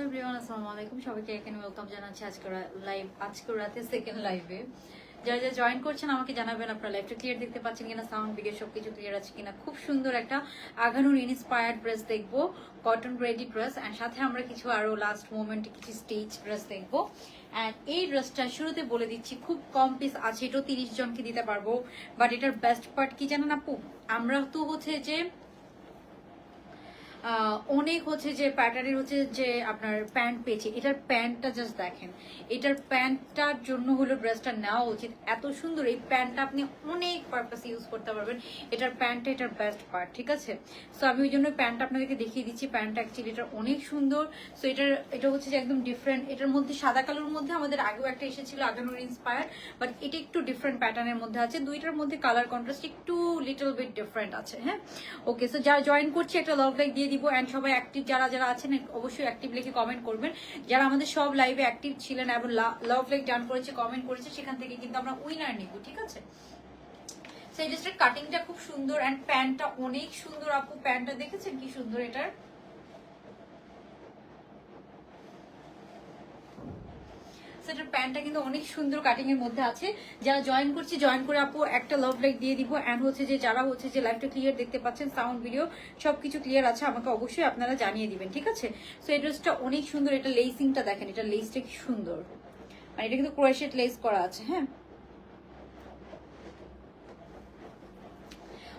Hello everyone, আসসালামু আলাইকুম। সবাইকে এখানে ওয়েলকাম জানাচ্ছি আজকের রাতে সেকেন্ড লাইভে। যারা জয়েন করছেন আমাকে জানাবেন আপনারা লাইভটা ক্লিয়ার দেখতে পাচ্ছেন কিনা, সাউন্ড ভিডিও সবকিছু ক্লিয়ার আছে কিনা। খুব সুন্দর একটা আগানুর ইন্সপায়ার্ড ড্রেস দেখবো, কটন রেডি ড্রেস, অ্যান্ড সাথে আমরা কিছু আরো লাস্ট মোমেন্টে কিছু স্টেজ ড্রেস দেখবো। অ্যান্ড এই ড্রেসটা শুরুতে বলে দিচ্ছি খুব কম পিস আছে, এটাও 30 জনকে দিতে পারবো। বাট এটার বেস্ট পার্ট কি জানেন আপু, আমরা তো হচ্ছে যে অনেক হচ্ছে যে প্যাটার্নের হচ্ছে যে আপনার প্যান্ট পেয়েছি। এটার প্যান্টটা জাস্ট দেখেন, এটার প্যান্টটার জন্য হলো ড্রেসটা নেওয়া উচিত। এত সুন্দর এই প্যান্টটা, আপনি অনেক পারপাসে ইউজ করতে পারবেন। এটার প্যান্টটা এটার বেস্ট পার্ট, ঠিক আছে। সো আমি ওই জন্য প্যান্টটা আপনাদেরকে দেখিয়ে দিচ্ছি। প্যান্টটা অ্যাকচুয়ালি এটা অনেক সুন্দর। সো এটা হচ্ছে যে একদম ডিফারেন্ট। এটার মধ্যে সাদা কালোর মধ্যে আমাদের আগেও একটা এসেছিল আগানোর ইন্সপায়ার্ড, বাট এটা একটু ডিফারেন্ট প্যাটার্নের মধ্যে আছে। দুইটার মধ্যে কালার কন্ট্রাস্ট একটু লিটল বিট ডিফারেন্ট আছে। হ্যাঁ, ওকে। সো যারা জয়েন করছি একটা লাভ লাইক দিয়ে দিব। অ্যান্ড সবাই অ্যাক্টিভ যারা আছেন অবশ্যই অ্যাক্টিভ লিখে কমেন্ট করবেন। যারা আমাদের সব লাইভে অ্যাক্টিভ ছিলেন এবং লাভ লাইক ডান করেছে, কমেন্ট করেছে, সেখান থেকে কিন্তু আমরা উইনার নিব, ঠিক আছে। সেই ড্রেসটার কাটিংটা খুব সুন্দর অ্যান্ড প্যান্টটা অনেক সুন্দর। আপু প্যান্টটা দেখেছেন কি সুন্দর এটার। সেটার প্যান্টটা কিন্তু অনেক সুন্দর কাটিং এর মধ্যে আছে। যারা জয়েন করছি জয়েন করে আপু একটা লাভ লাইক দিয়ে দিব। অ্যান্ড হচ্ছে যে যারা হচ্ছে যে লাইভটা ক্লিয়ার দেখতে পাচ্ছেন, সাউন্ড ভিডিও সবকিছু ক্লিয়ার আছে, আমাকে অবশ্যই আপনারা জানিয়ে দিবেন, ঠিক আছে। সো এই ড্রেসটা অনেক সুন্দর। এটা লেসিংটা দেখেন, এটা লেসটা কি সুন্দর, মানে এটা কিন্তু ক্রোশেট লেস করা আছে। হ্যাঁ,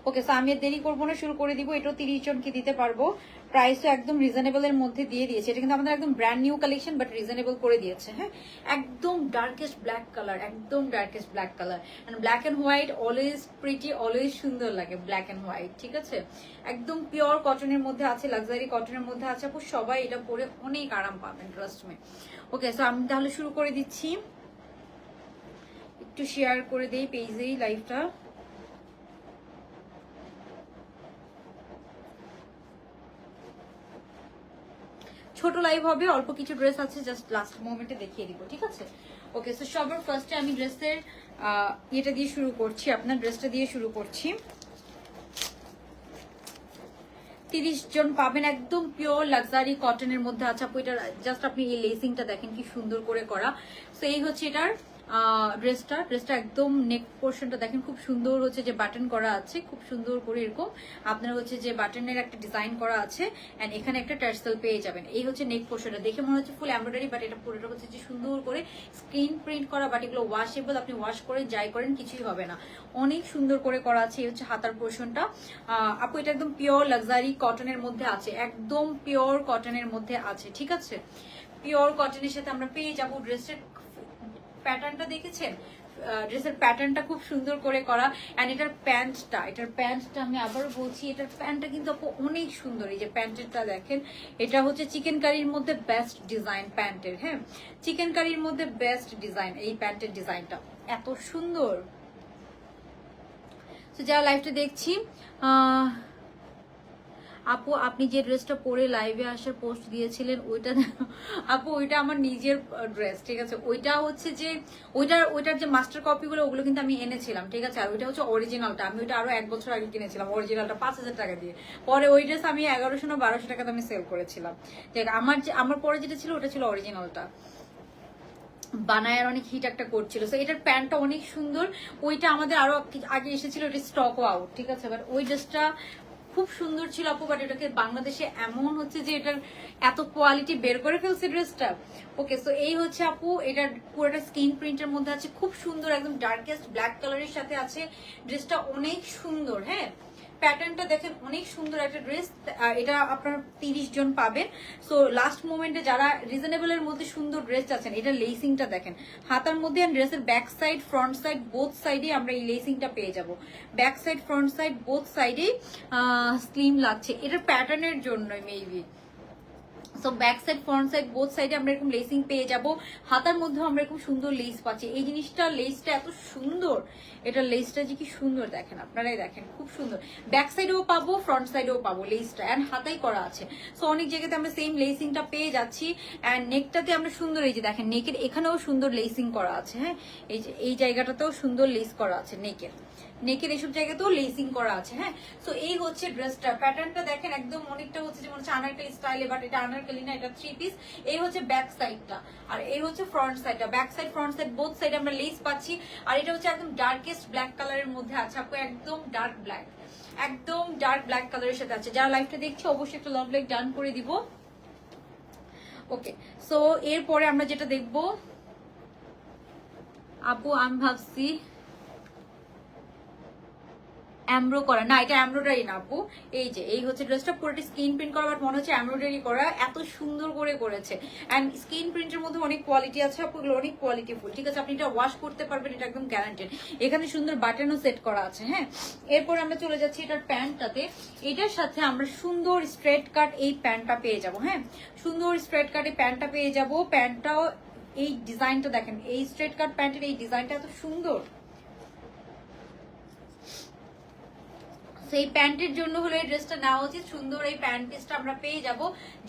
ওকে। সো আমি দেরি করবো না, শুরু করে দিব। এটাও 30 জনকে দিতে পারবো। প্রাইসও একদম রিজনেবল এর মধ্যে দিয়ে দিয়েছে। এটা কিন্তু আমাদের একদম brand new collection, but reasonable করে দিয়েছে। হ্যাঁ, একদম ডার্কেস্ট ব্ল্যাক কালার, একদম darkest black colour. And black and white always pretty, always সুন্দর লাগে ব্ল্যাক এন্ড হোয়াইট, ঠিক আছে। একদম পিওর কটনের মধ্যে আছে, লাক্সারি কটনের মধ্যে আছে। আপু সবাই এটা পরে অনেক আরাম পাবেন, ট্রাস্ট মি। ওকে, সো আমি তাহলে শুরু করে দিচ্ছি। একটু শেয়ার করে দেই পেজেই লাইভটা। ছোট লাইভ হবে, অল্প কিছু ড্রেস আছে, জাস্ট লাস্ট মোমেন্টে দেখিয়ে দিব, ঠিক আছে। ওকে, সো সবার ফার্স্টে আমি ড্রেসের এটা দিয়ে শুরু করছি, আপনার ড্রেসটা দিয়ে শুরু করছি। 30 জন পাবেন, একদম পিওর লাক্সারি কটনের মধ্যে আছে। আপু এটা জাস্ট আপনি এই লেসিংটা দেখেন কি সুন্দর করে করা। সো এই হচ্ছে এটার ড্রেসটা একদম নেক পোর্শনটা দেখেন খুব সুন্দর হচ্ছে যে বাটন করা আছে, খুব সুন্দর করে এরকম আপনার হচ্ছে যে বাটনের একটা ডিজাইন করা আছে। এন্ড এখানে একটা টার্সেল পেয়ে যাবেন। এই হচ্ছে নেক পোর্শনটা, দেখে মনে হচ্ছে ফুল এমব্রয়ডারি, বাট এটা পুরোটা হচ্ছে যে সুন্দর করে স্ক্রিন প্রিন্ট করা। বাট এগুলো ওয়াশেবল, আপনি ওয়াশ করে যাই করেন কিছুই হবে না, অনেক সুন্দর করে করা আছে। এই হচ্ছে হাতার পোর্শনটা। আপু এটা একদম পিওর লাক্সারি কটনের মধ্যে আছে, একদম পিওর কটনের মধ্যে আছে, ঠিক আছে। পিওর কটনের সাথে আমরা পেয়ে যাবো। ড্রেসের প্যাটার্নটা দেখেছেন, ড্রেসের প্যাটার্নটা খুব সুন্দর করে করা। অ্যান্ড এটার প্যান্টটা আমি আবারও বলছি, এটার প্যান্টটা কিন্তু আপু অনেক সুন্দর। এই যে প্যান্টেরটা দেখেন, এটা হচ্ছে চিকেন কারির মধ্যে বেস্ট ডিজাইন প্যান্টের। হ্যাঁ, চিকেন কারির মধ্যে বেস্ট ডিজাইন এই প্যান্টের ডিজাইনটা এত সুন্দর। তো যারা লাইভটা দেখছি, আপু আপনি যে ড্রেসটা পরে লাইভে আসার পোস্ট দিয়েছিলেন ওইটা, আপু ওইটা আমার নিজের ড্রেস, ঠিক আছে। ওইটা হচ্ছে যে ওইটার যে মাস্টার কপিগুলো ওগুলো কিন্তু আমি এনেছিলাম, ঠিক আছে। আর ওইটা হচ্ছে অরিজিনালটা, আমি ওইটা আরো 1 বছর আগে কিনেছিলাম অরিজিনালটা 5000 টাকা দিয়ে। পরে ওই ড্রেস আমি 1100 না 1200 টাকাতে আমি সেল করেছিলাম। দেখ আমার পরে যেটা ছিল ওটা ছিল অরিজিনালটা, বানায়ার অনেক হিট একটা করছিল। সো এটার প্যান্টটা অনেক সুন্দর। ওইটা আমাদের আরো আগে এসেছিল, ওটা স্টক আউট, ঠিক আছে। বাট ওই ড্রেসটা খুব সুন্দর ছিল আপু, বাট এটাকে বাংলাদেশে এমন হচ্ছে যে এটার এত কোয়ালিটি বের করে ফেলছে ড্রেসটা। ওকে, সো এই হচ্ছে আপু, এটার পুরোটা স্ক্রিন প্রিন্টের মধ্যে আছে, খুব সুন্দর, একদম ডার্কেস্ট ব্ল্যাক কালারের সাথে আছে। ড্রেসটা অনেক সুন্দর। হ্যাঁ, প্যাটার্নটা দেখেন অনেক সুন্দর একটা ড্রেস। এটা আপনার 30 জন পাবেন। সো লাস্ট মোমেন্টে যারা রিজনেবল এর মধ্যে সুন্দর ড্রেস আছেন, এটা লেসিংটা দেখেন হাতার মধ্যে। ড্রেসের back side front side both সাইডে আমরা এই লেসিংটা পেয়ে যাব। Back side front side both সাইডেই স্লিম লাগছে, এটার প্যাটার্নের জন্যই maybe. So back side front side both সাইডে আমরা এরকম লেসিং পেয়ে যাব। হাতার মধ্যেও আমরা এরকম সুন্দর লেস পাচ্ছি। এই জিনিসটা লেসটা এত সুন্দর, এটা লেসটা যে কি সুন্দর দেখেন, আপনারাই দেখেন খুব সুন্দর। ব্যাক সাইডেও পাবো, ফ্রন্ট সাইডেও পাবো লেসটা, অ্যান্ড হাতাই করা আছে। সো অনেক জায়গাতে আমরা সেম লেসিংটা পেয়ে যাচ্ছি। অ্যান্ড নেকটাতে আমরা সুন্দর, এই যে দেখেন নেকের এখানেও সুন্দর লেসিং করা আছে। হ্যাঁ, এই যে এই জায়গাটাতেও সুন্দর লেস করা আছে নেকের, নেকের এইসব জায়গাতেও লেসিং করা আছে। হ্যাঁ, সো এই হচ্ছে ড্রেসটা, প্যাটার্নটা দেখেন একদম অনেকটা হচ্ছে যেমন হচ্ছে আনারকলি স্টাইলে, বাট এটা আনারকলি না, এটা 3 পিস। এই হচ্ছে ব্যাক সাইডটা, আর এই হচ্ছে ফ্রন্ট সাইডটা। Back side front side both সাইডে আমরা লেস পাচ্ছি। আর এটা হচ্ছে একদম ডার্কেস্ট ব্ল্যাক কালারের মধ্যে আছে আপু, একদম ডার্ক ব্ল্যাক, একদম ডার্ক ব্ল্যাক কালারের সাথে আছে। যারা লাইভটা দেখছে অবশ্যই একটা লাভ লাইক ডান করে দিব। ওকে, সো এরপরে আমরা যেটা দেখবো আপু, আমি ভাবছি এমব্রো করা, না এটা এমব্রয়ডারি না আপু। এই যে এই হচ্ছে ড্রেসটা পুরোটা স্ক্রিন প্রিন্ট করা, বাট মনে হচ্ছে এমব্রয়ডারি করা, এত সুন্দর করে করেছে। এন্ড স্ক্রিন প্রিন্টের মধ্যে অনেক কোয়ালিটি আছে আপু, এগুলো অনেক কোয়ালিটিফুল। ঠিক আছে, আপনি এটা ওয়াশ করতে পারবেন, এটা একদম গ্যারান্টেড। এখানে সুন্দর বাটনও সেট করা আছে। হ্যাঁ, এরপর আমরা চলে যাচ্ছি এটার প্যান্টটাতে। এটার সাথে আমরা সুন্দর স্ট্রেট কাট এই প্যান্টটা পেয়ে যাব। হ্যাঁ, সুন্দর স্ট্রেট কাট এই প্যান্টটা পেয়ে যাব। প্যান্টটাও এই ডিজাইনটা দেখেন, এই স্ট্রেট কাট প্যান্টের এই ডিজাইনটা এত সুন্দর। সেই প্যান্টের জন্য হলো এই ড্রেসটা নেওয়া উচিত। সুন্দর এই প্যান্ট পিসটা আমরা পেয়ে যাব।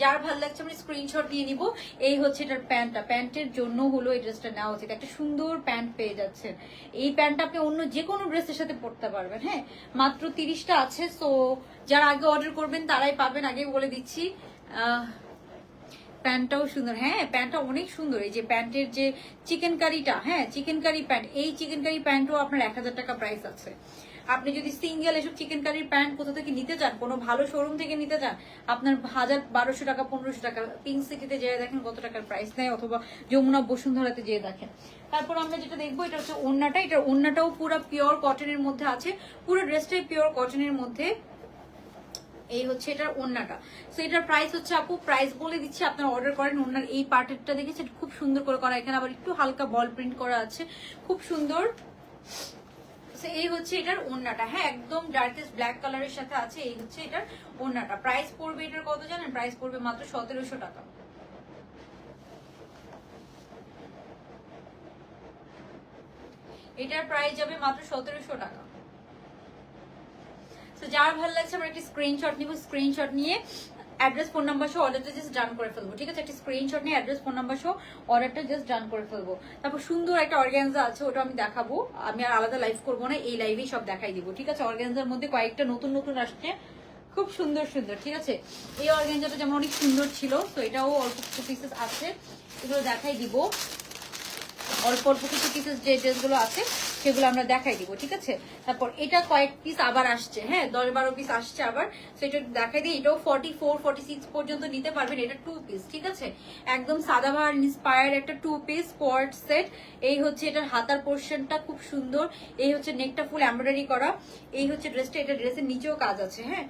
যার ভালো লাগছে আমরা স্ক্রিনশট নিয়ে নিব। এই হচ্ছে এটার প্যান্টটা, প্যান্টের জন্য হলো এই ড্রেসটা নেওয়া উচিত। একটা সুন্দর প্যান্ট পেয়ে যাচ্ছেন। এই প্যান্টটা আপনি অন্য যে কোনো ড্রেসের সাথে পরতে পারবেন। হ্যাঁ, মাত্র 30টা আছে, সো যারা আগে অর্ডার করবেন তারাই পাবেন, আগে বলে দিচ্ছি। প্যান্টটাও সুন্দর। হ্যাঁ, প্যান্টটা অনেক সুন্দর। এই যে প্যান্টের যে চিকেন কারিটা, হ্যাঁ চিকেন কারি প্যান্ট, এই চিকেন কারি প্যান্টও আপনার 1000 টাকা প্রাইস আছে। আপনি যদি সিঙ্গেল এসব চিকেন কারির প্যান্ট কোথা থেকে নিতে চান, কোনো ভালো শোরুম থেকে নিতে চান, আপনার 1200 টাকা 1500 টাকা। পিঙ্ক সিটিতে যেয়ে দেখেন কত টাকার প্রাইস নেয়, অথবা যমুনা বসুন্ধরাতে যেয়ে দেখেন। তারপর আমরা যেটা দেখবো এটা হচ্ছে ওড়নাটা। এটার ওড়নাটাও পুরো পিওর কটনের মধ্যে আছে, পুরো ড্রেসটাই পিওর কটনের মধ্যে। এই হচ্ছে এটার ওড়নাটা। সো এটার প্রাইস হচ্ছে আপু, প্রাইস বলে দিচ্ছি, আপনারা অর্ডার করেন। ওড়নার এই পার্টেরটা দেখেছেন, খুব সুন্দর করে করা। এখানে আবার একটু হালকা বল প্রিন্ট করা আছে, খুব সুন্দর। এই হচ্ছে এটার ওড়নাটা। হ্যাঁ, একদম ডার্কেস্ট ব্ল্যাক কালারের সাথে আছে। এই হচ্ছে এটার ওড়নাটা। প্রাইস পড়বে এটার কত জানেন? প্রাইস পড়বে মাত্র 1700 টাকা। এটার প্রাইস যাবে মাত্র 1700 টাকা। তো যার ভালো লাগছে আমরা একটা স্ক্রিনশট নিব, স্ক্রিনশট নিয়ে অ্যাড্রেস ফোন নাম্বার সহ অর্ডারটা জাস্ট ডান করে ফেলবো। ঠিক আছে, একটা স্ক্রিনশট নিয়ে অ্যাড্রেস ফোন নাম্বার সহ অর্ডারটা জাস্ট ডান করে ফেলবো। তারপর সুন্দর একটা অর্গানজা আছে, ওটা আমি দেখাবো। আমি আর আলাদা লাইভ করবো না, এই লাইভেই সব দেখাই দিব। ঠিক আছে, অর্গানজার মধ্যে কয়েকটা নতুন নতুন আসছে, খুব সুন্দর সুন্দর। ঠিক আছে, এই অর্গানজাটা যেমন অনেক সুন্দর ছিল, তো এটাও অল্প কিছু পিসেস আছে, এগুলো দেখাই দিব। অল্প অল্প কিছু পিসেস যে ড্রেসগুলো আছে সেগুলো আমরা দেখাই দিব। ঠিক আছে, তারপর এটা কয়েক পিস আবার আসছে। হ্যাঁ, 10-12 পিস আসছে আবার, তো এটা দেখাই দিই। এটাও 44-46 পর্যন্ত নিতে পারবেন। এটা 2 পিস। ঠিক আছে, একদম সাদাবাহার ইন্সপায়ার্ড একটা 2 পিস কোয়ার্ড সেট। এই হচ্ছে এটার হাতার পোর্শনটা খুব সুন্দর। এই হচ্ছে নেকটা ফুল এমব্রয়ডারি করা। এই হচ্ছে ড্রেসটা, এটা ড্রেসের নিচেও কাজ আছে। হ্যাঁ,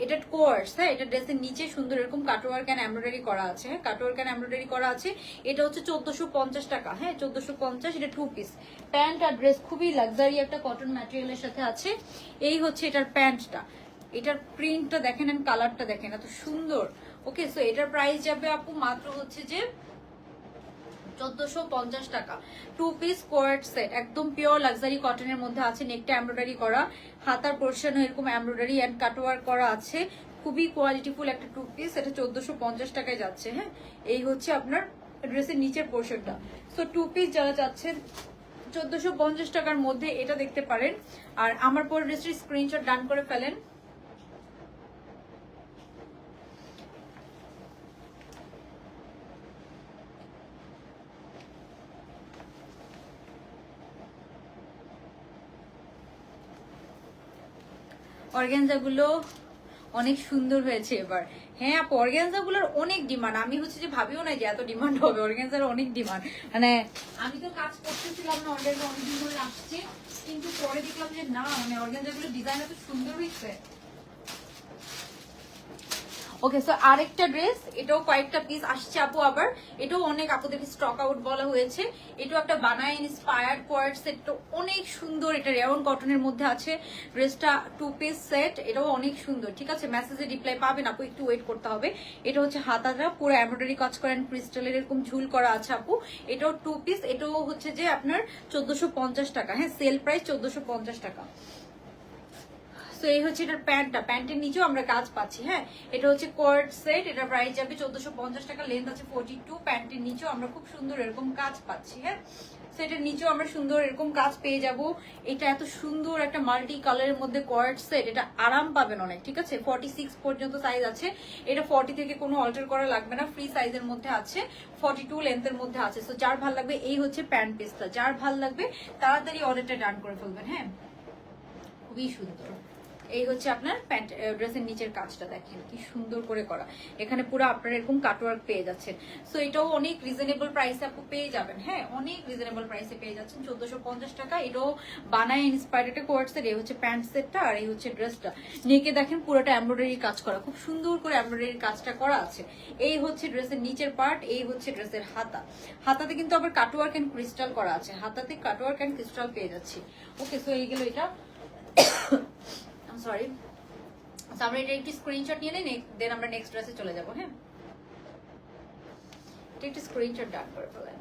এটা কোয়ার্স। হ্যাঁ, এটা ড্রেসের নিচে সুন্দর এরকম কাটওয়ার্ক এন্ড এমব্রয়ডারি করা আছে। হ্যাঁ, কাটওয়ার্ক এন্ড এমব্রয়ডারি করা আছে। এটা হচ্ছে 1450 টাকা। হ্যাঁ, 1450। এটা 2 পিস প্যান্ট আর ড্রেস, খুবই লাক্সারি একটা কটন ম্যাটেরিয়ালের সাথে আছে। এই হচ্ছে এটার প্যান্টটা, এটার প্রিন্টটা দেখেন এন্ড কালারটা দেখেন, এত সুন্দর। ওকে, সো এটার প্রাইস যাবে আপু মাত্র হচ্ছে যে 1450 টাকা। 2 পিস কোয়ার্ড সেট, একদম পিওর লাক্সারি কটনের মধ্যে আছে। নেকটা এমব্রয়ডারি করা, হাতার পোর্শনও এরকম এমব্রয়ডারি এন্ড কাটওয়ার্ক করা আছে। খুবই কোয়ালিটিফুল একটা 2 পিস। এটা 1450 টাকায় যাচ্ছে। হ্যাঁ, এই হচ্ছে আপনার ড্রেসের নিচের পোর্শনটা। সো 2 পিস যারা চাচ্ছেন 1450 টাকার মধ্যে এটা দেখতে পারেন। আর আমার পরে ড্রেসটির স্ক্রিনশট ডান করে ফেলেন। অর্গানজা গুলো অনেক সুন্দর হয়েছে এবার। হ্যাঁ আপু, অর্গানজা গুলোর অনেক ডিমান্ড। আমি হচ্ছে যে ভাবিও না যে এত ডিমান্ড হবে, অর্গানজার অনেক ডিমান্ড। মানে আমি তো কাজ করতেছিলাম না, অর্গানজা অনেকদিন ধরে আসছে, কিন্তু পরে দেখলাম যে না, মানে অর্গানজা গুলোর ডিজাইন এত সুন্দর হয়েছে। ওকে, সো আরেকটা ড্রেস, এটাও কয়েকটা পিস আসছে আপু আবার। এটাও অনেক আপুদেরকে স্টক আউট বলা হয়েছে। এটাও একটা বানায় ইন্সপায়ার্ড কোয়ার্ড সেট, অনেক সুন্দর। এটা রেয়ন কটনের মধ্যে আছে। ড্রেসটা 2 পিস সেট, এটাও অনেক সুন্দর। ঠিক আছে, মেসেজে রিপ্লাই পাবেন আপু, একটু ওয়েট করতে হবে। এটা হচ্ছে হাতাটা পুরো এমব্রয়ডারি কাজ করেন, ক্রিস্টালের এরকম ঝুল করা আছে আপু। এটাও 2 পিস। এটাও হচ্ছে যে আপনার 1450 টাকা। হ্যাঁ, সেল প্রাইস 1450 টাকা। সো এই হচ্ছে এটার প্যান্টটা, প্যান্টের নিচেও আমরা কাজ পাচ্ছি। হ্যাঁ, এটা হচ্ছে কোয়ার্ড সেট, এটা প্রাইস যাবে 1450 টাকা, লেন্থ আছে 42, প্যান্টের নিচেও আমরা খুব সুন্দর এরকম কাজ পাচ্ছি। হ্যাঁ, সেটার নিচেও আমরা সুন্দর এরকম কাজ পেয়ে যাব। এটা এত সুন্দর একটা মাল্টি কালারের মধ্যে কোয়ার্ড সেট, এটা আরাম পাবেন অনেক। ঠিক আছে, 46 পর্যন্ত সাইজ আছে, এটা 40 থেকে কোনো অল্টার করা লাগবে না, ফ্রি সাইজের মধ্যে আছে, 42 লেন্থের মধ্যে আছে। সো যার ভাল লাগবে, এই হচ্ছে প্যান্ট পিসটা, যার ভাল লাগবে তাড়াতাড়ি অর্ডারটা ডান করে ফেলবেন। হ্যাঁ, খুবই সুন্দর। এই হচ্ছে আপনার প্যান্ট ড্রেসের নিচের কাজটা, দেখেন কি সুন্দর করে করা, এখানে পুরো আপনার এরকম কাটওয়ার্ক পেয়ে যাচ্ছেন। সো এটাও অনেক রিজনেবল প্রাইসে আপনি পেয়ে যাবেন। হ্যাঁ, অনেক রিজনেবল প্রাইসে পেয়ে যাচ্ছেন, 1450 টাকা। এটাও বানায় ইন্সপায়ার্ড একটা কোয়ার্ড সেট। এই হচ্ছে প্যান্ট সেটটা, আর এই হচ্ছে ড্রেসটা। নেকে দেখেন পুরোটা এমব্রয়ডারি কাজ করা, খুব সুন্দর করে এমব্রয়ডারি কাজটা করা আছে। এই হচ্ছে ড্রেসের নিচের পার্ট, এই হচ্ছে ড্রেসের হাতা। হাতাতে কিন্তু আবার কাটওয়ার্ক এন্ড ক্রিস্টাল করা আছে, হাতাতে কাটওয়ার্ক এন্ড ক্রিস্টাল পেয়ে যাচ্ছি। ওকে, সো এই গেল এটা। সরি, আমরা এটা একটি স্ক্রিনশট নিয়ে নেই, দেন আমরা নেক্সট ড্রেসে চলে যাব। হ্যাঁ, এটা একটি স্ক্রিনশট ডান করে ফেলেন।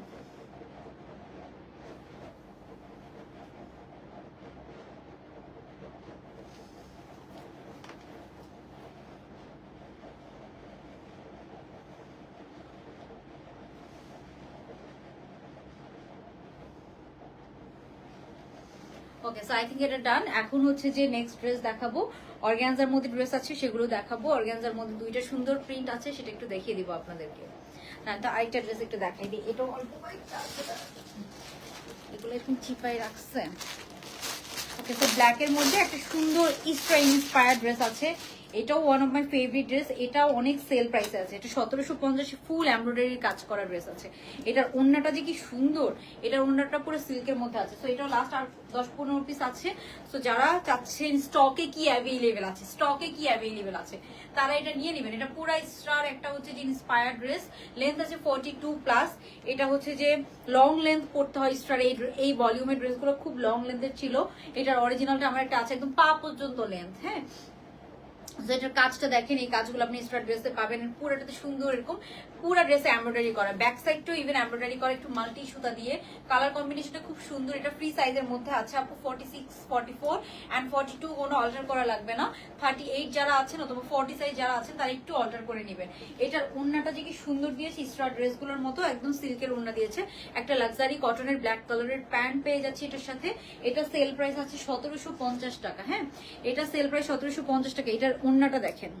ওকে, সো আই থিঙ্ক এটা ডান। এখন হচ্ছে যে নেক্সট ড্রেস দেখাবো, অর্গানজার মধ্যে ড্রেস আছে সেগুলো দেখাবো। অর্গানজার মধ্যে দুইটা সুন্দর প্রিন্ট আছে, সেটা একটু দেখিয়ে দিব আপনাদেরকে। হ্যাঁ, তো আরেকটা ড্রেস একটু দেখাই দিই, এটাও অল্প কয়েকটা আছে, এগুলো এখন চিপাই রাখছে। ওকে, তো ব্ল্যাক এর মধ্যে একটা সুন্দর ইস্টার ইন্সপায়ার্ড ড্রেস আছে, এটাও one of my favourite dress. এটাও অনেক সেল প্রাইসে আছে, এটা 1750, ফুল এমব্রয়ডারির কাজ করা ড্রেস আছে। এটার ওড়নাটা যে কি সুন্দর, এটার ওড়নাটা পুরো সিল্কের মধ্যে আছে। সো এটাও লাস্ট আর 10-15 পিস আছে। সো যারা চাচ্ছেন স্টকে কি অ্যাভেলেবেল আছে, স্টকে কি অ্যাভেলেবেল আছে, তারা এটা নিয়ে নেবেন। এটা পুরো স্টার একটা হচ্ছে যে ইন্সপায়ার্ড ড্রেস, লেন্থ আছে 42+। এটা হচ্ছে যে লং লেন্থ পড়তে হয় স্টার, এই ভলিউমের ড্রেসগুলো খুব লং লেন্থের ছিল। এটার অরিজিনালটা আমার একটা আছে একদম পা পর্যন্ত লেন্থ। হ্যাঁ, এটার কাজটা দেখেন, এই কাজগুলো আপনি স্টার ড্রেসে পাবেন, পুরোটাতে সুন্দর এরকম পুরো ড্রেসে এমব্রয়ডারি করা, ব্যাক সাইডটাও ইভেন এমব্রয়ডারি করা, একটু মাল্টি সুতা দিয়ে। কালার কম্বিনেশনটা খুব সুন্দর। এটা ফ্রি সাইজের মধ্যে আছে আপু, 46, 44 এন্ড 42 কোনো অল্টার করা লাগবে না। 38 যারা আছেন অথবা 40 সাইজ যারা আছেন তারা একটু অল্টার করে নেবেন। এটার ওড়নাটা যে কি সুন্দর দিয়েছে, স্টার ড্রেসগুলোর মতো একদম সিল্কের ওড়না দিয়েছে। একটা লাক্সারি কটনের ব্ল্যাক কালারের প্যান্ট পেয়ে যাচ্ছে এটার সাথে। এটা সেল প্রাইস আছে 1750 টাকা। হ্যাঁ, এটা সেল প্রাইস 1750 টাকা। এটার ওড়নাটা দেখেন,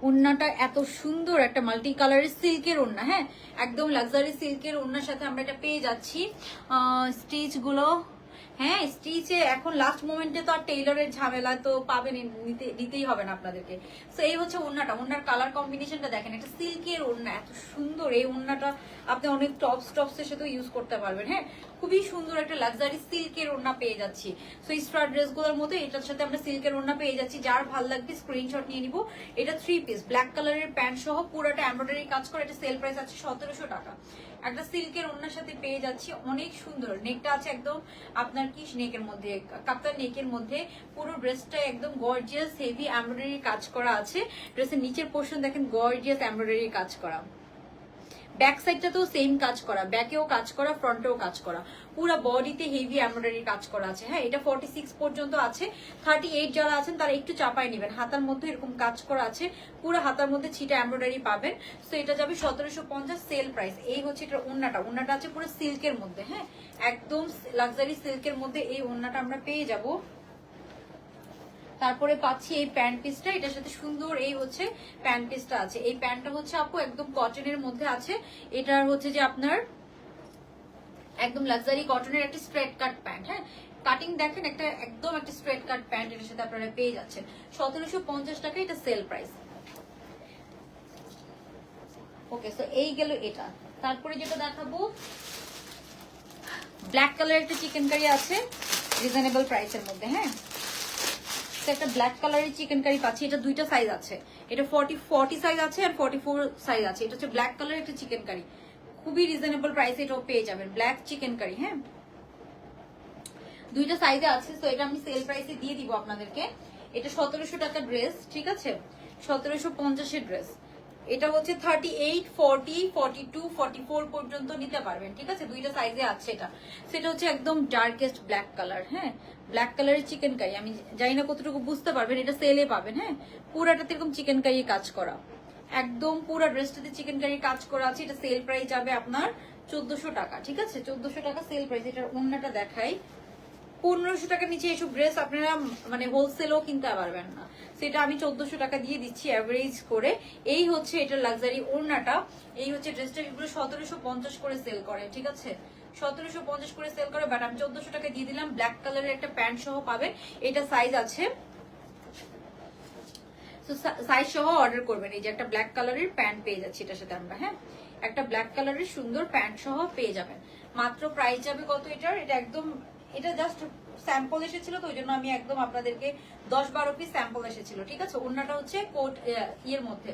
ওড়নাটা এত সুন্দর, একটা মাল্টি কালারের সিল্কের ওড়না। হ্যাঁ, একদম লাক্সারি সিল্কের ওড়নার সাথে আমরা এটা পেয়ে যাচ্ছি। স্টিচ গুলো, হ্যাঁ স্টিচে এখন লাস্ট মোমেন্টে তো আর টেইলরের ঝামেলা তো পাবেন, দিতেই হবে না আপনাদেরকে। সো এই হচ্ছে ওড়নাটা, ওড়নার কালার কম্বিনেশনটা দেখেন, একটা সিল্কের ওড়না এত সুন্দর। এই ওড়নাটা আপনি অনেক টপসের সাথে ইউজ করতে পারবেন। হ্যাঁ, খুবই সুন্দর একটা লাক্সারি সিল্কের ওড়না পেয়ে যাচ্ছি। সো স্টার ড্রেসগুলোর মতো এটার সাথে আমরা সিল্কের ওড়না পেয়ে যাচ্ছি। যার ভালো লাগবে স্ক্রিনশট নিয়ে নিব। এটা 3 পিস ব্ল্যাক কালারের প্যান্ট সহ পুরোটা এমব্রয়ডারি কাজ করে। এটা সেল প্রাইস আছে 1700 টাকা। একটা সিল্কের ওড়নার সাথে পেয়ে যাচ্ছি, অনেক সুন্দর। নেকটা আছে একদম আপনার কি নেকের মধ্যে, কাপ্তান নেকের মধ্যে, পুরো ড্রেসটা একদম গর্জিয়াস হেভি এমব্রয়ডারি কাজ করা আছে। ড্রেসের নিচের পোর্শন দেখেন গর্জিয়াস এমব্রয়ডারি কাজ করা, ব্যাক সাইডটাতেও সেম কাজ করা, ব্যাকেও কাজ করা, ফ্রন্টেও কাজ করা, পুরো বডিতে হেভি এমব্রয়ডারি কাজ করা আছে। হ্যাঁ, এটা 46 পর্যন্ত আছে। 38 যারা আছেন তারা একটু চাপায় নেবেন। হাতার মধ্যে এরকম কাজ করা আছে, পুরো হাতার মধ্যে ছিটা এমব্রয়ডারি পাবেন। সো এটা যাবে 1750 সেল প্রাইস। এই হচ্ছে এটা ওড়নাটা, ওড়নাটা আছে পুরো সিল্কের মধ্যে। হ্যাঁ, একদম লাক্সারি সিল্কের মধ্যে এই ওড়নাটা আমরা পেয়ে যাব। তারপরে পাচ্ছি এই প্যান্ট পিসটা, এটার সাথে সুন্দর এই হচ্ছে প্যান্ট পিসটা আছে। এই প্যান্টটা হচ্ছে আপু একদম কটনের মধ্যে আছে। এটার হচ্ছে যে আপনার একদম লাক্সারি কটনের একটা স্ট্রেট কাট প্যান্ট। হ্যাঁ, কাটিং দেখেন, একটা একদম একটা স্ট্রেট কাট প্যান্ট এর সাথে আপনারা পেয়ে যাচ্ছেন 1750 টাকা। এটা সেল প্রাইস। ওকে, সো এই গেল এটা। তারপরে যেটা দেখাবো, ব্ল্যাক কালার একটা চিকেন কারি আছে রিজনেবল প্রাইসের মধ্যে। হ্যাঁ, একটা ব্ল্যাক কালারের চিকেন কারি পাচ্ছি। এটা দুইটা সাইজ আছে, এটা 40 সাইজ আছে আর 44 সাইজ আছে। এটা হচ্ছে ব্ল্যাক কালারের একটা চিকেন কারি, খুবই রিজনেবল প্রাইসে এটাও পেয়ে যাবেন, ব্ল্যাক চিকেন কারি। হ্যাঁ, দুইটা সাইজে আছে। তো এটা আমি সেল প্রাইসে দিয়ে দিব আপনাদেরকে। এটা 1700 টাকা ড্রেস, ঠিক আছে, 1750 এর ড্রেস। এটা হচ্ছে 38, 40, 42, 44 পর্যন্ত নিতে পারবেন, ঠিক আছে? দুইটা সাইজে আছে এটা। সেটা হচ্ছে একদম ডার্কেস্ট ব্ল্যাক কালার, হ্যাঁ, ব্ল্যাক কালারের চিকেন কারি। আমি জানি না কতটুকু বুঝতে পারবেন, এটা সেলে পাবেন, হ্যাঁ, পুরাটাতে এরকম চিকেন কারি কাজ করা, একদম পুরো ড্রেসটাতে চিকেন কারি কাজ করা আছে। এটা সেল প্রাইস যাবে আপনার 1400 টাকা, ঠিক আছে? 1400 টাকা সেল প্রাইস। এটার ওন্নাটা দেখাই, 1500 টাকার নিচে এসব ড্রেস আপনারা মানে হোলসেলও কিনতে পারবেন না, সেটা আমি 1400 টাকা দিয়ে দিচ্ছি অ্যাভারেজ করে। এই হচ্ছে এটার লাক্সারি ওড়নাটা, এই হচ্ছে ড্রেসটা। এগুলো 1750 করে সেল করে, ঠিক আছে? 1750 করে সেল করে, বাট আমি 1400 টাকা দিয়ে দিলাম। ব্ল্যাক কালারের একটা প্যান্ট সহ পাবেন, এটা সাইজ আছে, সাইজ সহ অর্ডার করবেন। এই যে একটা ব্ল্যাক কালারের প্যান্ট পেয়ে যাচ্ছি এটার সাথে আমরা, হ্যাঁ, একটা ব্ল্যাক কালারের সুন্দর প্যান্ট সহ পেয়ে যাবেন। মাত্র প্রাইস যাবে কত এটার? এটা একদম, এটা জাস্ট স্যাম্পল এসেছিল, তো ওই জন্য আমি একদম আপনাদেরকে 10-12 পিস স্যাম্পল এসেছিল, ঠিক আছে? ওড়নাটা হচ্ছে কোট ইয়ের মধ্যে,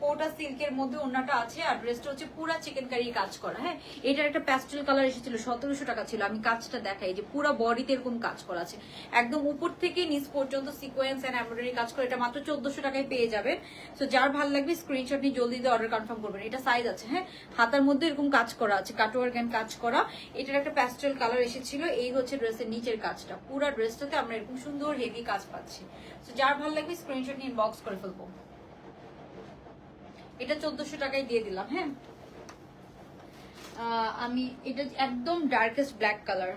কোটা সিল্কের মধ্যে ওড়নাটা আছে, আর ড্রেসটা হচ্ছে পুরা চিকেন কারি কাজ করা, হ্যাঁ। এটার একটা প্যাস্টেল কালার এসেছিল, 1700 টাকা ছিল। আমি কাজটা দেখাই, যে পুরা বডিতে এরকম কাজ করা আছে, একদম উপর থেকে নিচ পর্যন্ত সিকোয়েন্স এন্ড এমব্রয়ডারি কাজ করে। এটা মাত্র 1400 টাকায় পেয়ে যাবেন। তো যার ভালো লাগবে স্ক্রিনশট নিয়ে জলদি দিয়ে অর্ডার কনফার্ম করবেন। এটা সাইজ আছে, হ্যাঁ, হাতার মধ্যে এরকম কাজ করা আছে, কাটওয়ার্ক এন্ড কাজ করা। এটার একটা প্যাস্টেল কালার এসেছিল। এই হচ্ছে ড্রেসের নিচের কাজটা, পুরা ড্রেসটাতে আমরা এরকম সুন্দর হেভি কাজ পাচ্ছি। তো যার ভালো লাগবে স্ক্রিনশট নিয়ে ইনবক্স করে ফেলবো। এটা 1400 টাকায় দিয়ে দিলাম, হ্যাঁ। আমি এটা একদম ডার্কেস্ট ব্ল্যাক কালার,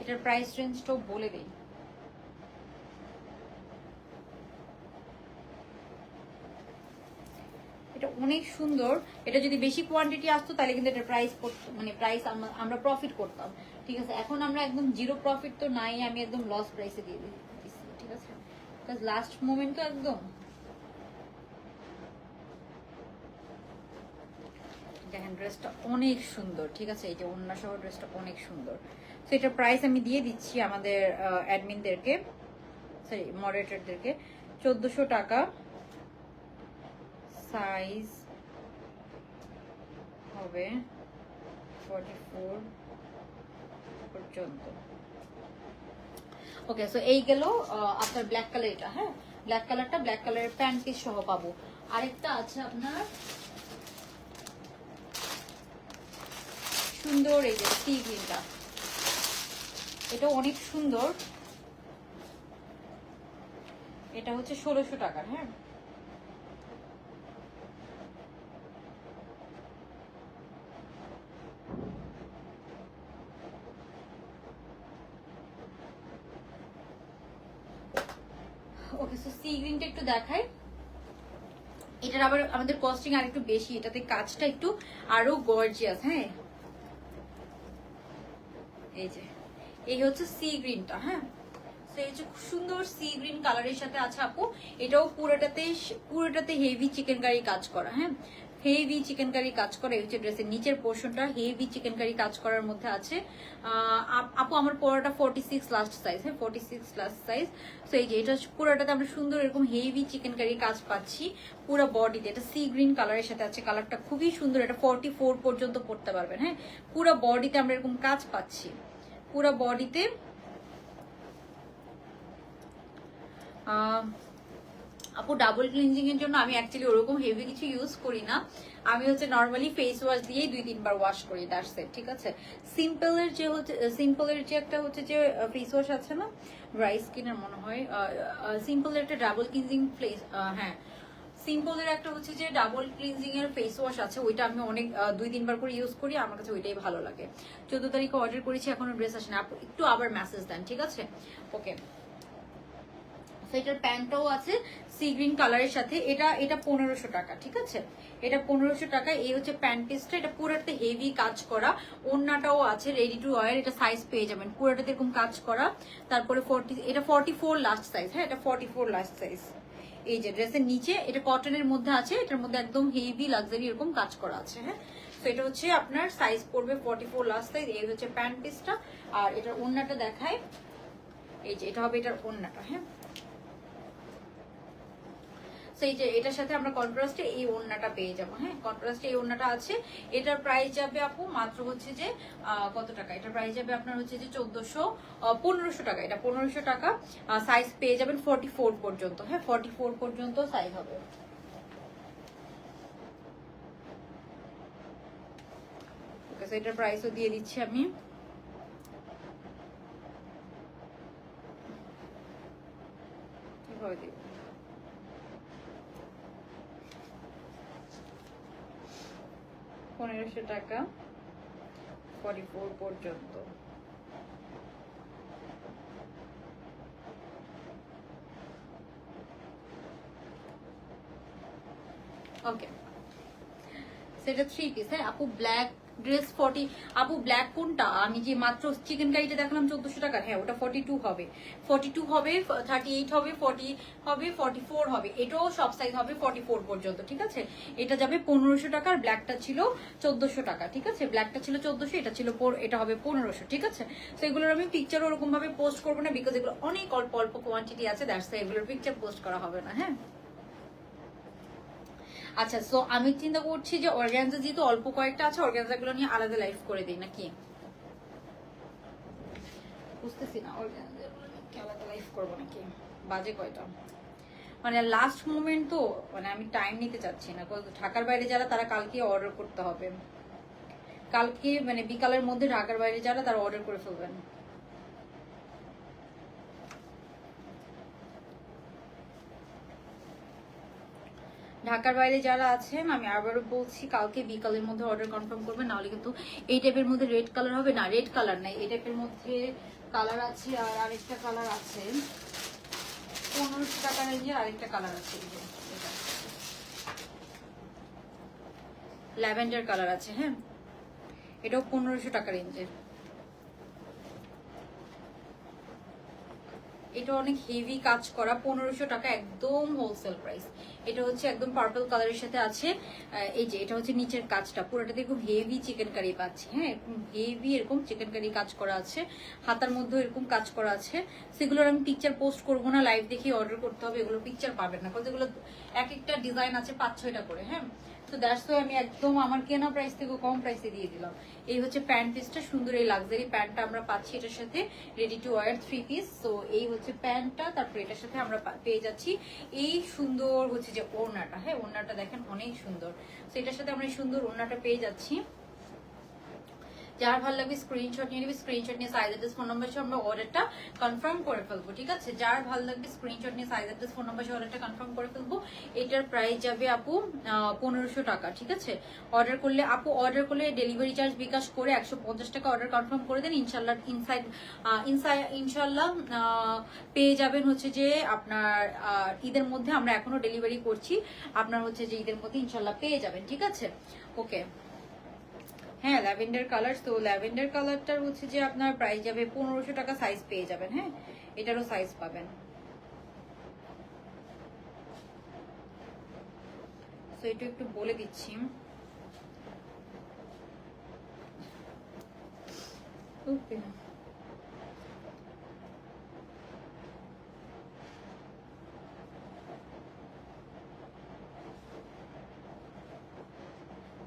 এটার প্রাইস রেঞ্জটাও বলে দেই। এটা অনেক সুন্দর। এটা যদি বেশি কোয়ান্টিটি আসতো তাহলে কিন্তু এটা প্রাইস মানে প্রাইস আমরা প্রফিট করতাম, ঠিক আছে? এখন আমরা একদম জিরো প্রফিট তো নাই, আমি একদম লস প্রাইসে দিয়ে দিচ্ছি, ঠিক আছে? বিকজ লাস্ট মোমেন্ট তো একদম। দেখেন ড্রেসটা অনেক সুন্দর, ঠিক আছে? এই যে ওড়না সহ ড্রেসটা অনেক সুন্দর। তো এটার প্রাইস আমি দিয়ে দিচ্ছি আমাদের অ্যাডমিনদেরকে, সরি মডারেটরদেরকে, 1400 টাকা। সাইজ হবে 44 পর্যন্ত। ওকে, সো এই গেল আপনার ব্ল্যাক কালার। এটা, হ্যাঁ, ব্ল্যাক কালারটা, ব্ল্যাক কালারের প্যান্ট পিস সহ পাবো। আরেকটা আছে আপনার সুন্দর, এই যে সি গ্রিনটা, এটা অনেক সুন্দর। এটা হচ্ছে 1600 টাকার, হ্যাঁ। ওকে, সো সি গ্রিনটা একটু দেখাই। এটার আবার আমাদের কস্টিং আর একটু বেশি, এটাতে কাজটা একটু আরো গর্জিয়াস, হ্যাঁ। এই যে এই হচ্ছে সি গ্রিনটা, হ্যাঁ। এই যে সুন্দর সি গ্রিন কালারের সাথে আছে আপু। এটাও পুরোটাতে হেভি চিকেন কারি কাজ করা, হ্যাঁ, হেভি চিকেন কারি কাজ করা। এই হচ্ছে ড্রেসের নিচের পোর্শনটা হেভি চিকেন কারি কাজ করার মধ্যে আছে। আপু আমার পরাটা 46 লাস্ট সাইজ, হ্যাঁ, 46 লাস্ট সাইজ। তো এই যে এটা পুরোটাতে আমরা সুন্দর এরকম হেভি চিকেন কারি কাজ পাচ্ছি পুরো বডিতে। এটা সি গ্রিন কালারের সাথে আছে, কালারটা খুবই সুন্দর। এটা 44 পর্যন্ত পড়তে পারবেন, হ্যাঁ। পুরো বডিতে আমরা এরকম কাজ পাচ্ছি, পুরো বডিতে। আপু ডাবল ক্লিনজিং এর জন্য আমি অ্যাকচুয়ালি ওরকম হেভি কিছু ইউজ করি না, আমি হচ্ছে নর্মালি ফেস ওয়াশ দিয়েই 2-3 বার ওয়াশ করি, দ্যাটস ইট, ঠিক আছে? সিম্পলের যে একটা হচ্ছে যে ফেস ওয়াশ আছে না, ড্রাই স্কিনের মনে হয়, সিম্পলের একটা ডাবল ক্লিনজিং ফেস, হ্যাঁ, সিম্পলের একটা হচ্ছে যে ডাবল ক্লিনজিং এর ফেস ওয়াশ আছে, ওইটা আমি অনেক 2-3 বার করে ইউজ করি, আমার কাছে ওইটাই ভালো লাগে। 14 তারিখে অর্ডার করেছি, এখনো ড্রেস আসেনি আপু, একটু আবার মেসেজ দেন, ঠিক আছে? ওকে, এটার প্যান্টটাও আছে সি গ্রিন কালারের সাথে। এটা 1500 টাকা, ঠিক আছে? এটা 1500 টাকা। এই হচ্ছে প্যান্ট পিসটা, এটা পুরোটাতে হেভি কাজ করা। ওড়নাটাও আছে রেডি টু ওয়্যার, এটা সাইজ পেয়ে যাবেন পুরোটাতে এরকম কাজ করা। তারপরে এটা 44 লাস্ট সাইজ, হ্যাঁ, এটা 44 লাস্ট সাইজ। এই যে ড্রেসের নিচে এটা কটনের মধ্যে আছে, এটার মধ্যে একদম হেভি লাক্সারি এরকম কাজ করা আছে, হ্যাঁ। তো এটা হচ্ছে আপনার সাইজ পড়বে 44 লাস্ট সাইজ। এই হচ্ছে প্যান্ট পিসটা। আর এটার ওড়নাটা দেখায়, এই যে এটা হবে এটার ওড়নাটা, হ্যাঁ। সেই যে এটার সাথে আমরা কন্ট্রাস্টে এই ওড়নাটা পেয়ে যাবো। হ্যাঁ, কন্ট্রাস্টে এই ওড়নাটা আছে। এটার প্রাইস যাবে আপু মাত্র হচ্ছে যে কত টাকা, এটার প্রাইস যাবে আপনার হচ্ছে যে 1500 টাকা। এটা 1500 টাকা। সাইজ পেয়ে যাবেন 44 পর্যন্ত। হ্যাঁ, 44 পর্যন্ত সাইজ হবে। ওকে, সো এটার প্রাইসও দিয়ে দিচ্ছি আমি। কিভাবে দিব? 1500 টাকা 44 পর্যন্ত। ওকে, সেটা 3 পিস। হ্যাঁ আপু, ব্ল্যাক ড্রেস 40। আপু ব্ল্যাক কোনটা? আমি যে মাত্র চিকেন কারিটা দেখালাম 1400 টাকার, হ্যাঁ ওটা 42 হবে, 42 হবে, 38 হবে, 40 হবে, 44 হবে। এটাও সব সাইজ হবে 44 পর্যন্ত। ঠিক আছে, এটা যাবে 1500 টাকার। ব্ল্যাকটা ছিল 1400 টাকা। ঠিক আছে, ব্ল্যাকটা ছিল 1400, এটা ছিল এটা হবে 1500। ঠিক আছে, তো এগুলোর আমি পিকচার ওরকম ভাবে পোস্ট করবো না, বিকজ এগুলো অনেক অল্প অল্প কোয়ান্টিটি আছে, দ্যাটস ওয়াই এগুলোর পিকচার পোস্ট করা হবে না। হ্যাঁ, আচ্ছা, সো আমি চিন্তা করছি যে অর্গানজা যেহেতু অল্প কয়েকটা আছে, অর্গানজা গুলো নিয়ে আলাদা লাইভ করে দিই নাকি, বুঝতেছি না অর্গানজা আলাদা লাইভ করবো নাকি, বাজে কয়টা, মানে লাস্ট মোমেন্ট তো, মানে আমি টাইম নিতে চাচ্ছি না। ঢাকার বাইরে যারা তারা কালকে অর্ডার করতে হবে, কালকে মানে বিকালের মধ্যে ঢাকার বাইরে যারা তারা অর্ডার করে ফেলবেন। ঢাকার বাইরে যারা আছেন আমি আবারও বলছি, কালকে বিকালের মধ্যে অর্ডার কনফার্ম করবেন, নাহলে কিন্তু এই টাইপের মধ্যে রেড কালার হবে না, রেড কালার নাই, এই টাইপের মধ্যে কালার আছে। আর আরেকটা কালার আছে 1500 টাকা রেঞ্জে, আরেকটা কালার আছে ল্যাভেন্ডার কালার আছে। হ্যাঁ, এটাও 1500 টাকা রেঞ্জের। এটা অনেক হেভি কাজ করা, 1500 টাকা একদম হোলসেল প্রাইস। এটা হচ্ছে একদম পার্পল কালারের সাথে আছে। এই যে এটা হচ্ছে নিচের কাজটা পুরোটাতে খুব হেভি চিকেন কারি পাচ্ছি। হ্যাঁ, হেভি এরকম চিকেন কারি কাজ করা আছে, হাতার মধ্যে এরকম কাজ করা আছে। সেগুলোর আমি পিকচার পোস্ট করবো না, লাইভ দেখে অর্ডার করতে হবে, এগুলো পিকচার পাবেন না, কারণ এগুলো এক একটা ডিজাইন আছে 5-6টা করে। হ্যাঁ, তো দ্যাটস ওয়াই আমি একদম আমার কেনা প্রাইস থেকে কম প্রাইসে দিয়ে দিলাম। এই হচ্ছে প্যান্ট পিসটা, সুন্দর এই লাক্সারি প্যান্টটা আমরা পাচ্ছি এটার সাথে, রেডি টু ওয়্যার 3 পিস। তো এই হচ্ছে প্যান্টটা, তারপরে এটার সাথে আমরা পেয়ে যাচ্ছি এই সুন্দর হচ্ছে যে ওড়নাটা। হ্যাঁ, ওড়নাটা দেখেন অনেক সুন্দর, তো এটার সাথে আমরা এই সুন্দর ওড়নাটা পেয়ে যাচ্ছি। যার ভালো লাগবে স্ক্রিনশট নিয়ে নিবি, স্ক্রিনশট নিয়ে সাইজ অ্যাড্রেস ফোন নাম্বার সহ আমরা অর্ডারটা কনফার্ম করে ফেলবো। ঠিক আছে, যার ভালো লাগবে স্ক্রিনশট নিয়ে সাইজ অ্যাড্রেস ফোন নাম্বার সহ অর্ডারটা কনফার্ম করে ফেলবো। এটার প্রাইস যাবে আপু 1500 টাকা। ঠিক আছে, অর্ডার করলে আপু, অর্ডার করলে ডেলিভারি চার্জ বিকাশ করে 150 টাকা অর্ডার কনফার্ম করে দেন, ইনশাল্লাহ ইনশাল্লাহ পেয়ে যাবেন হচ্ছে যে আপনার ঈদের মধ্যে। আমরা এখনো ডেলিভারি করছি, আপনার হচ্ছে যে ঈদের মধ্যে ইনশাল্লাহ পেয়ে যাবেন। ঠিক আছে, ওকে। হ্যাঁ, ল্যাভেন্ডার কালার, তো ল্যাভেন্ডার কালারটার হচ্ছে যে আপনার প্রাইস যাবে 1500 টাকা, সাইজ পেয়ে যাবেন। হ্যাঁ, এটারও সাইজ পাবেন। তো এটা একটু বলে দিচ্ছি, ওকে।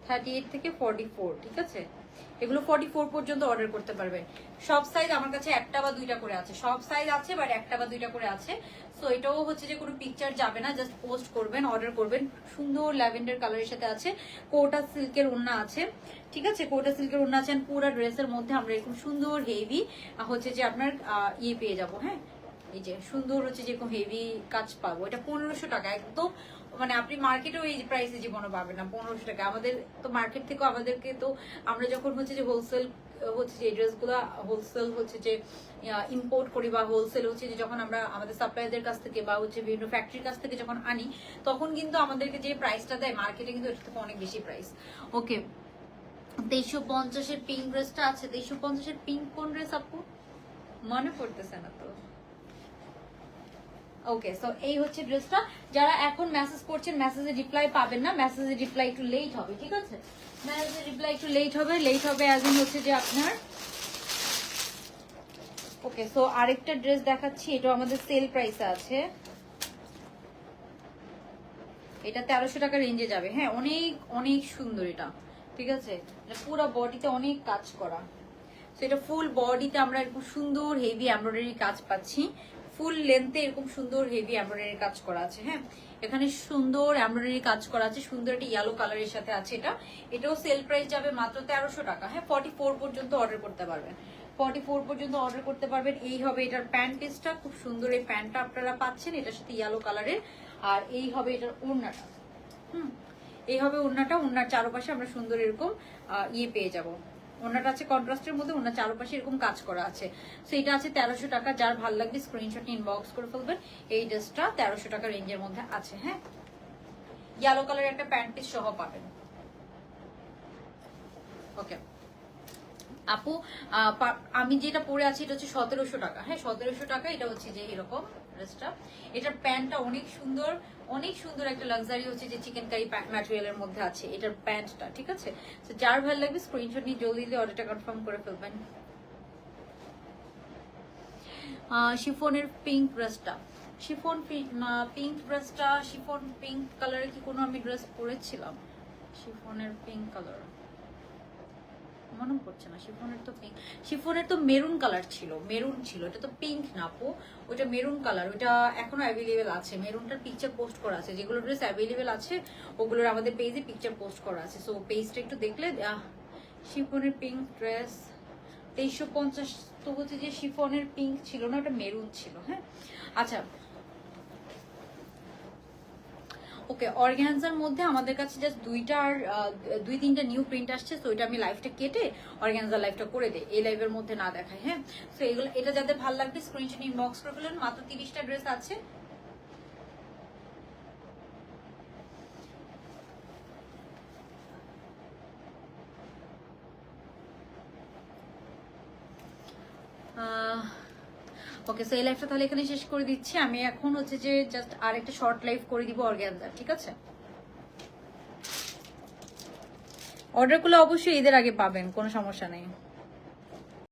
38 থেকে 44। ঠিক আছে, এগুলো 44 পর্যন্ত অর্ডার করতে পারবেন। সব সাইজ আমার কাছে একটা বা দুইটা করে আছে, সব সাইজ আছে বাট একটা বা দুইটা করে আছে। সো এটাও হচ্ছে যে কোনো পিকচার যাবে না, জাস্ট পোস্ট করবেন, অর্ডার করবেন। সুন্দর ল্যাভেন্ডার কালারের সাথে আছে, কোটা সিল্কের ওড়না আছে। ঠিক আছে, কোটা সিল্কের ওড়না আছে, পুরো ড্রেসের মধ্যে আমরা এরকম সুন্দর হেভি হচ্ছে যে আপনার ইয়ে পেয়ে যাবো। হ্যাঁ, এই যে সুন্দর হচ্ছে যে হেভি কাজ পাবো। এটা 1500 টাকা একদম, মানে আপনি মার্কেটেও এই প্রাইসে জীবনে পাবেন না 1500 টাকা। আমাদের তো মার্কেট থেকেও আমাদেরকে তো, আমরা যখন হচ্ছে যে হোলসেল হচ্ছে যে ড্রেসগুলো হোলসেল হচ্ছে যে ইম্পোর্ট করি, বা হোলসেল হচ্ছে যে যখন আমরা আমাদের সাপ্লাইয়ারদের কাছ থেকে বা হচ্ছে বিভিন্ন ফ্যাক্টরির কাছ থেকে যখন আনি, তখন কিন্তু আমাদেরকে যে প্রাইসটা দেয় মার্কেটে কিন্তু এর থেকে অনেক বেশি প্রাইস। ওকে, 2350-এর পিঙ্ক ড্রেসটা আছে, 2350-এর পিঙ্ক কোন ড্রেস আপু মনে পড়তেছে না তো। ওকে, সো এই হচ্ছে ড্রেসটা। যারা এখন মেসেজ করছেন মেসেজে রিপ্লাই পাবেন না, মেসেজে রিপ্লাই একটু লেট হবে। ঠিক আছে, মেসেজে রিপ্লাই একটু লেট হবে অ্যাজ ইন হচ্ছে যে আপনার। ওকে, সো আরেকটা ড্রেস দেখাচ্ছি, এটাও আমাদের সেল প্রাইসে আছে। এটা 1300 টাকা রেঞ্জে যাবে। হ্যাঁ, অনেক অনেক সুন্দর এটা, ঠিক আছে। পুরো বডিতে অনেক কাজ করা, তো এটা ফুল বডিতে আমরা এরকম সুন্দর হেভি এমব্রয়ডারি কাজ পাচ্ছি। ফুল লেন্থে এরকম সুন্দর হেভি এমব্রয়ডারি কাজ করা আছে। হ্যাঁ, এখানে সুন্দর এমব্রয়ডারি কাজ করা আছে, সুন্দর একটা ইয়েলো কালারের সাথে আছে এটা। এটাও সেল প্রাইস যাবে মাত্র 1300 টাকা। হ্যাঁ, 44 পর্যন্ত অর্ডার করতে পারবেন, 44 পর্যন্ত অর্ডার করতে পারবেন। এই হবে এটার প্যান্ট পিসটা, খুব সুন্দর এই প্যান্টটা আপনারা পাচ্ছেন এটার সাথে ইয়েলো কালারের। আর এই হবে এটার ওড়নাটা। এই হবে ওড়নাটা। ওড়নার চারপাশে আমরা সুন্দর এরকম ইয়ে পেয়ে যাব। ওড়নাটা আছে কন্ট্রাস্টের মধ্যে, ওড়নার চারপাশে এরকম কাজ করা আছে। সো এটা আছে 1300 টাকা। যার ভালো লাগবে স্ক্রিনশট নিয়ে ইনবক্স করে ফেলবেন। এই ড্রেসটা 1300 টাকা রেঞ্জের মধ্যে আছে। হ্যাঁ, ইয়েলো কালারের একটা প্যান্ট পিস সহ পাবেন। ওকে আপু, আমি যেটা পরে আছি এটা হচ্ছে 1700 টাকা। হ্যাঁ, 1700 টাকা। এটা হচ্ছে যে এরকম ড্রেসটা, এটার প্যান্টটা অনেক সুন্দর, অনেক সুন্দর একটা লাক্সারি হচ্ছে যে চিকেন কারি ম্যাটেরিয়ালের মধ্যে আছে এটার প্যান্টটা, ঠিক আছে। তো যার ভালো লাগবে স্ক্রিনশট নিয়ে জলদি অর্ডারটা কনফার্ম করে ফেলবেন। শিফনের পিঙ্ক ড্রেসটা, শিফন পিঙ্ক ড্রেসটা, শিফন পিঙ্ক কালারের কি কোনো আমি ড্রেস পরেছিলাম? শিফনের পিঙ্ক কালার মনে পড়ছে না। শিফনের তো মেরুন কালার ছিল, মেরুন ছিল, এটা তো পিঙ্ক না আপু, ওইটা মেরুন কালার। ওইটা এখনো অ্যাভেলেবেল আছে, মেরুনটার পিকচার পোস্ট করা আছে। যেগুলো ড্রেস অ্যাভেলেবেল আছে ওগুলোর আমাদের পেজে পিকচার পোস্ট করা আছে। সো পেজটা একটু দেখলে। শিফনের পিঙ্ক ড্রেস 2350 তো হচ্ছে যে শিফনের পিঙ্ক ছিল না, ওটা মেরুন ছিল। হ্যাঁ, আচ্ছা ওকে। অর্গানজার মধ্যে আমাদের কাছে জাস্ট দুই তিনটা নিউ প্রিন্ট আসছে। তো এটা আমি লাইভটা কেটে অর্গানজার লাইভটা করে দিই, এই লাইভের মধ্যে না দেখায়। হ্যাঁ, তো এগুলো এটা যাদের ভালো লাগবে স্ক্রিনশট ইনবক্স করে ফেলেন। মাত্র 30টা ড্রেস আছে। ওকে, সো এই লাইভটা তাহলে এখানে শেষ করে দিচ্ছি। আমি এখন হচ্ছে যে জাস্ট আর একটা শর্ট লাইভ করে দিব অর্গানজার, ঠিক আছে। অর্ডারগুলো অবশ্যই ঈদের আগে পাবেন, কোনো সমস্যা নেই।